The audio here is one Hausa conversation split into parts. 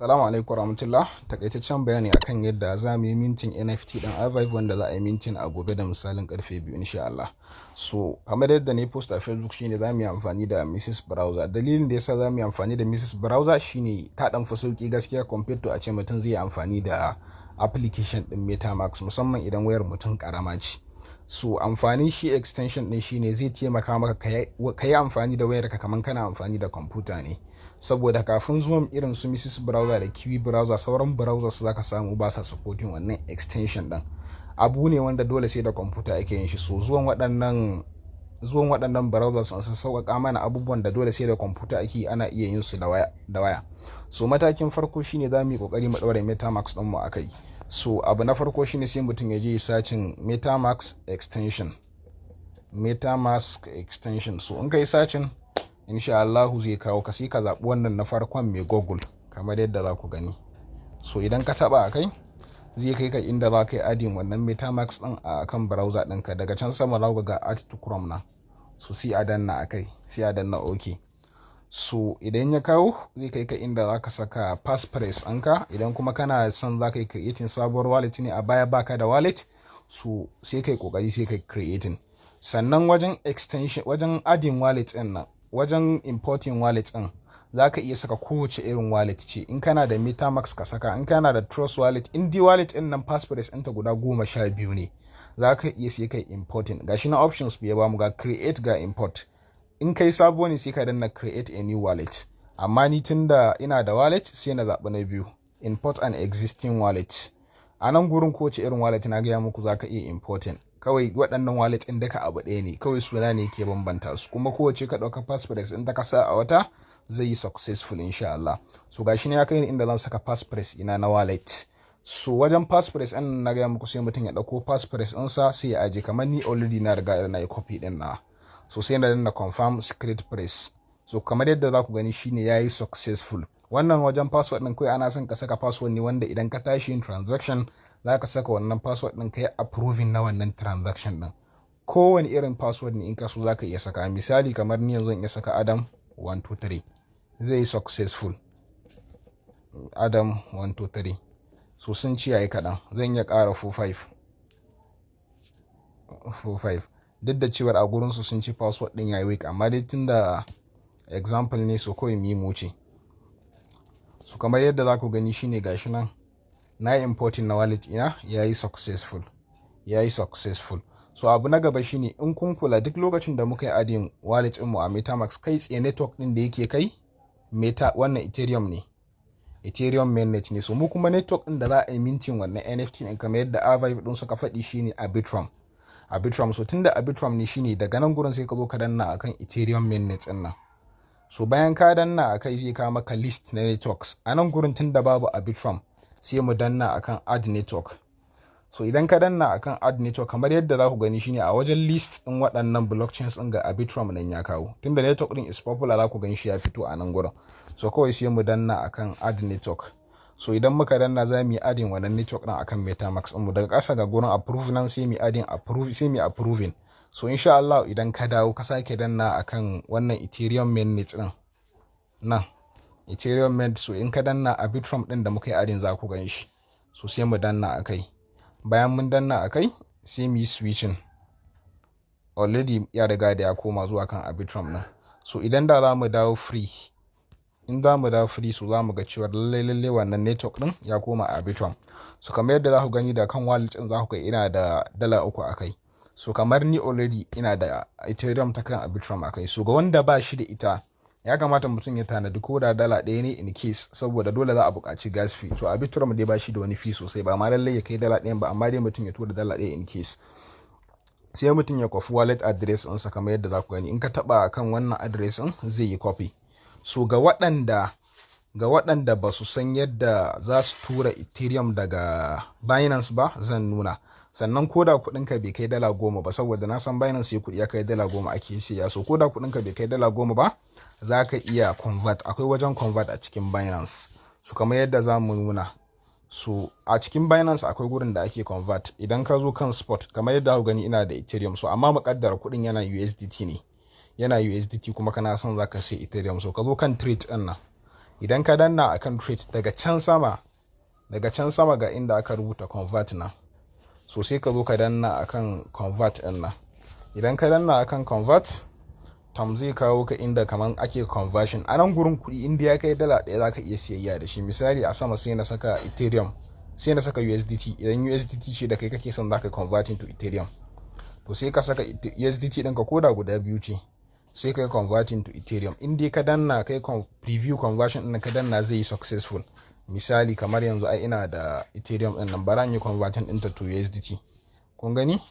Assalamu alaikum warahmatullah. Takaitaccen bayani akan yadda za mu yi minting NFT ɗin Avive wanda za a yi minting a gobe da misalin ƙarfe 2 insha Allah. So kamar yadda ne post a Facebook shine za mu yi amfani da Mrs. Browser. Dalilin da yasa za mu yi amfani da Mrs. Browser shine ta ɗan fi sauki gaskiya compared to a ce mutum zai yi amfani da application ɗin MetaMask musamman idan wayar mutum ƙarama ce. So amfanin shi extension ɗin shine zai taimaka maka ka yi amfani da wayarka kamar kana amfani da kwamfuta ne. Saboda kafin zuwan irin su Mrs. Browser da Kiwi Browser sauran browsers zaka samu ba sa supporting wannan extension din. Abu ne wanda dole sai da kwamfuta ake yin shi. So zuwan waɗannan browsers sun sauƙaƙa mana abubuwan da dole sai da kwamfuta ake ana iya yin su da waya. So matakin farko shine za mu yi kokari mu ɗaure MetaMask din mu akai. So abu na farko shine sai mutum ya je searching MetaMask extension. So in kai searching insha Allahu zai kawo ka sai ka zaɓi wannan na farkon mai Google kamar yadda za ku gani. So idan ka taɓa a kai zai kai ka inda za ka yi adin wannan MetaMask ɗin a kan browser ɗinka. Daga can sama za ga add to Chrome na. So sai a danna a kai sai a danna OK. So idan ya kawo zai kai ka inda za ka saka passphrase ɗinka. Idan kuma kana son za ka yi creating sabuwar wallet ne a baya baka da wallet, so sai kai kokari sai kai creating. Sannan wajen adin wallet ɗin nan, wajen importing wallet ɗin za ka iya saka kowace irin wallet ce. In kana da MetaMask ka saka, in kana da Trust wallet, in di wallet ɗin nan passphrase ɗinta guda 12 ne, za ka iya sai kai importing. Gashi na options bai ba mu ga create ga import. In kai sabo ne sai ka danna create a new wallet. Amma ni tunda ina da wallet sai na zaɓi na biyu, import an existing wallet. A nan gurin kowace irin wallet na gaya muku za ka iya importing. Kawai waɗannan wallet ɗin duka abu ɗaya ne, kawai suna ne ke bambanta su, kuma kowace ka ɗauka passphrase in ta kasa a wata zai yi successful insha Allah. So gashi ne ya kai ni inda zan saka passphrase ina na wallet. So wajen passphrase ɗin na gaya muku sai mutum ya ɗauko passphrase ɗinsa sai ya aje, kamar ni already na riga na yi copy ɗin na. So sai na danna confirm secret press. So kamar yadda za ku gani shine yayi successful. Wannan wajen password ɗin kai ana son ka saka password ne wanda idan ka tashi yin transaction za ka saka wannan password ɗin ka yi approving na wannan transaction ɗin. Kowane irin password ne in ka so za ka iya saka. Misali kamar ni yanzu in iya saka Adam 123 zai yi successful. Adam 123. So sun ci yayi kaɗan, zan iya ƙara 45. Duk da cewar a gurinsu sun ci password ɗin yayi weak, amma dai tunda example ne so kawai mu ce. So kamar yadda za ku gani shine gashi nan na yi importing na wallet ina yayi successful. So abu na gaba shine in kun kula duk lokacin da muka yi adin wallet mu a MetaMask kai tsaye network din da yake kai wannan Ethereum ne, Ethereum mainnet ne. So mu kuma network din da za a yi minting wannan NFT din kamar yadda Avive din suka faɗi shine Arbitrum. So tunda Arbitrum ne shine daga nan gurin sai ka zo ka danna akan Ethereum mainnet din nan. So bayan ka danna akai zai kawo maka list na networks. A nan gurin tunda babu Arbitrum sai mu danna akan add network. So idan ka danna akan add network kamar yadda za ku gani shine a wajen list din waɗannan blockchains din ga Arbitrum nan ya kawo. Tunda network din is popular za ku gani shi ya fito a nan gurin. So kawai sai mu danna akan add network. So idan muka danna za mu yi adding wannan network din akan MetaMask mu daga ƙasa ga gurin approve nan sai mu adding approve sai mu approving. So insha Allah idan ka dawo ka sake danna akan wannan Ethereum mainnet din nan Ethereum mainnet. So in ka danna Arbitrum din da muka yi adding za ku gani shi. So sai mu danna akai. Bayan mun danna akai sai mu yi switching. Already ya riga da ya koma zuwa kan Arbitrum din. So idan da za mu dawo free, in za mu dawo free so za mu ga cewa lalle wannan network din ya koma Arbitrum. So kamar yadda za ku gani da kan wallet din za ku ga ina da $3 akai. So kamar ni already ina da Ethereum ta kan Arbitrum akai. So ga wanda ba shi da ita ya kamata mutum ya tanadi ko da $1 ne in case, saboda dole za a buƙaci gas fee. To Arbitrum dai ba shi da wani fee sosai, ba ma lallai ya kai $1 ba, amma dai mutum ya tura $1 in case. Sai mutum ya kwafi wallet address ɗinsa kamar yadda za ku gani. In ka taɓa kan wannan address ɗin zai yi copy. So ga waɗanda ba su san yadda za su tura Ethereum daga Binance ba zan nuna. Sannan koda kuɗinka bai kai $10 ba, saboda na san Binance sai kuɗi ya kai $10 ake siya. So koda kuɗinka bai kai $10 ba za ka iya convert. Akwai wajen convert a cikin Binance. So kamar yadda za mu nuna. So a cikin Binance akwai gurin da ake convert. Idan ka zo kan spot kamar yadda ku gani ina da Ethereum. So amma muƙaddara kuɗin yana USDT ne. Yana USDT kuma kana son za ka sai Ethereum. So ka zo kan trade ɗin nan. idan ka danna akan trade daga can sama ga inda aka rubuta convert na, so sai ka zo ka danna akan convert din nan. Idan ka danna akan convert tam zai kawo ka inda kaman ake conversion. A nan gurin kuɗi inda ya kai dala ɗaya zaka iya siyayya da shi. Misali a sama sai na saka Ethereum, sai na saka USDT. Idan USDT ce da kai kake son zaka converting to Ethereum, to sai ka saka USDT ɗinka koda guda biyu ce, sai kai converting to Ethereum. In dai ka danna kai preview conversion ɗin ka danna zai yi successful. Misali kamar yanzu ai ina da Ethereum ɗin nan, bara yi converting ɗinta to USDT. Kun gani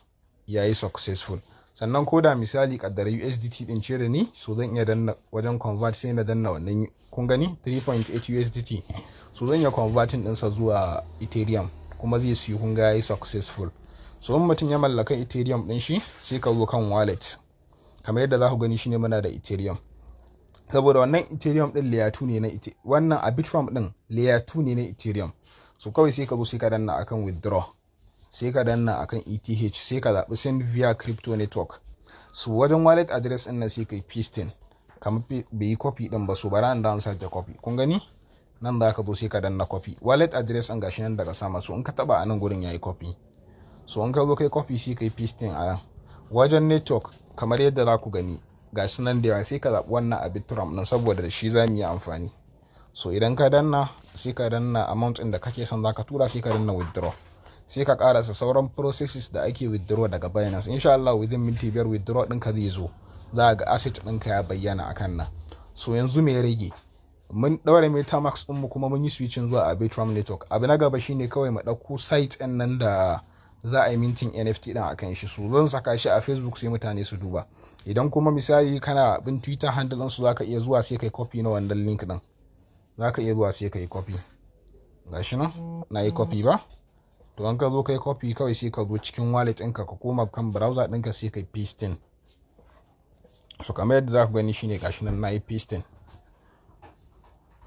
yayi successful. Sannan koda misali kaddara USDT din ce da ni, so zan iya danna wajen convert sai na danna wannan, kun gani 3.8 USDT, so zan iya converting ɗinsa zuwa Ethereum kuma zai siyu, kun ga yayi successful. So in mutum ya mallaka Ethereum din shi sai ka zo kan wallet, kamar yadda za ku gani shine muna da Ethereum. Saboda wannan Ethereum din layer 2 ne na wannan Arbitrum din layer 2 ne na Ethereum. So kawai sai ka zo sai ka danna akan withdraw, sai ka danna akan ETH, sai ka zaɓi send via crypto network. So wajen wallet address ɗin nan sai kai pasting, kamar bai yi copy ɗin ba, so bara an da sake copy. Kun gani nan da ka zo sai ka danna copy wallet address ɗin gashi nan daga sama, so in ka taba a nan gurin yayi copy. So in ka zo kai copy sai kai pasting a nan wajen network, kamar yadda za ku gani gashi nan da yawa, sai ka zaɓi wannan Arbitrum ɗin saboda da shi za mu yi amfani. So idan ka danna sai ka danna amount ɗin da kake son zaka tura, sai ka danna withdraw, sai ka karasa sauran processes da ake withdraw daga Binance. Insha Allah within minti 5 withdraw ɗinka zai zo, za ga asset ɗinka ya bayyana akan nan. So yanzu me rage, mun daure MetaMask ɗinmu kuma mun yi switching zuwa Arbitrum network. Abu na gaba shine kawai mu ɗauko site ɗin nan da za a yi minting NFT ɗin akan shi. So zan saka shi a Facebook sai mutane su duba. Idan kuma misali kana bin Twitter handle ɗin su, zaka iya zuwa sai kai copy na wannan link ɗin, zaka iya zuwa sai kai copy. Gashi nan na yi copy ba. To an ka zo kai copy kawai sai ka zo cikin wallet ɗinka ka koma kan browser ɗinka sai kai pasting. So kamar yadda za ku gani shine gashi nan na yi pasting.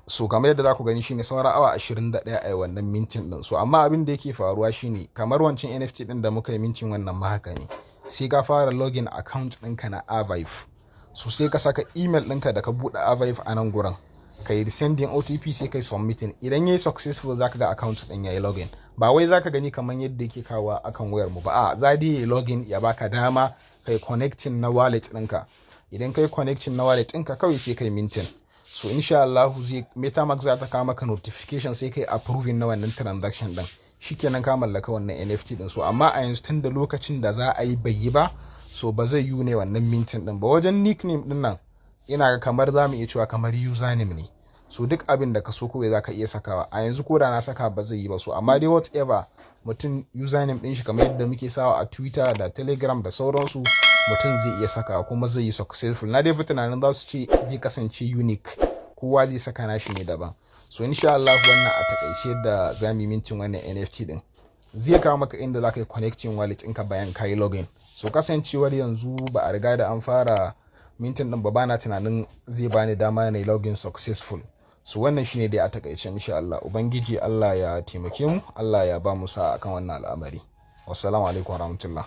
So kamar yadda za ku gani shine saura awa 21 a wannan mintin ɗin. So amma abin da yake faruwa shine kamar wancan NFT ɗin da muka yi mintin wannan ma haka ne, sai ka fara login account ɗinka na Avive. So sai ka saka email ɗinka da ka buɗe Avive a nan gurin, kai sending OTP sai kai submitting. Idan yayi successful zaka ga account ɗin yayi login. Ba wai zaka gani kamar yadda yake kawo akan wayar mu ba, a za dai yayi login ya baka dama kai connecting na wallet ɗinka. Idan kai connecting na wallet ɗinka kawai sai kai minting. So insha Allah zai MetaMask za ta kawo maka notification sai kai approving na wannan transaction ɗin, shikenan ka mallaka wannan NFT ɗin. So amma a yanzu tun da lokacin da za a yi bai yi ba, so ba zai yi ne wannan minting ɗin ba. Wajen nickname ɗin nan ina ga kamar za mu iya cewa kamar username ne. So duk abin da ka so kawai za ka iya sakawa. A yanzu ko da na saka ba zai yi ba. So amma dai whatever mutum username ɗin shi kamar yadda muke sawa a Twitter da Telegram da sauransu, mutum zai iya sakawa kuma zai yi successful. Na dai fi tunanin za su ce zai kasance unique, kowa zai saka nashi ne daban. So insha Allah wannan a takaice da za mu yi mintin wannan NFT ɗin, zai kawo maka inda za ka yi connecting wallet ɗinka bayan ka yi login. So kasancewar yanzu ba a riga da an fara mintin ɗin ba na tunanin zai bani dama na yi login successful. So wannan shine dai a takaice insha Allah. Ubangiji Allah ya taimake mu, Allah ya ba mu sa'a akan wannan al'amari. Wassalamu alaikum warahmatullahi.